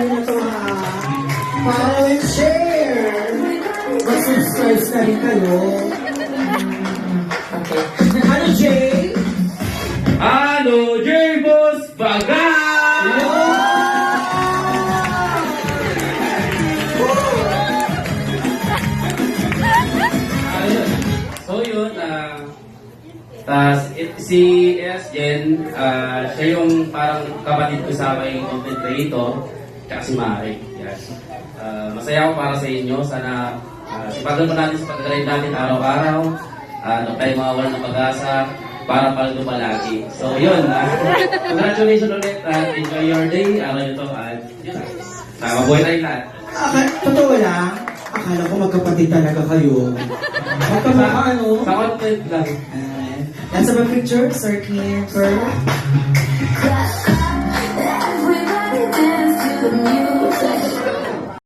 niyo to ha. Follow and share. Mag-subscribe na rin kayo. Okay. Ano, Jay? Ano, J-Boss Baga! Ayun. So yun, si Jen, siya yung parang kapatid ko sa aking content creator, tsaka si Mari. Yes. Masaya ako para sa inyo. Sana sipagan pa natin sa pag-grind natin araw-araw. Huwag tayo mawawala ng pag-asa para paldo palagi. So yun, congratulations ulit at enjoy your day. Araw nyo to at yun na. Mabuhay tayong lahat. Totoo lang, akala ko magkapatid talaga kayo. Magkamukha ano? Sa content lang. Yan sa mga picture, Sir Kim, Pearl. Everybody dance to the music.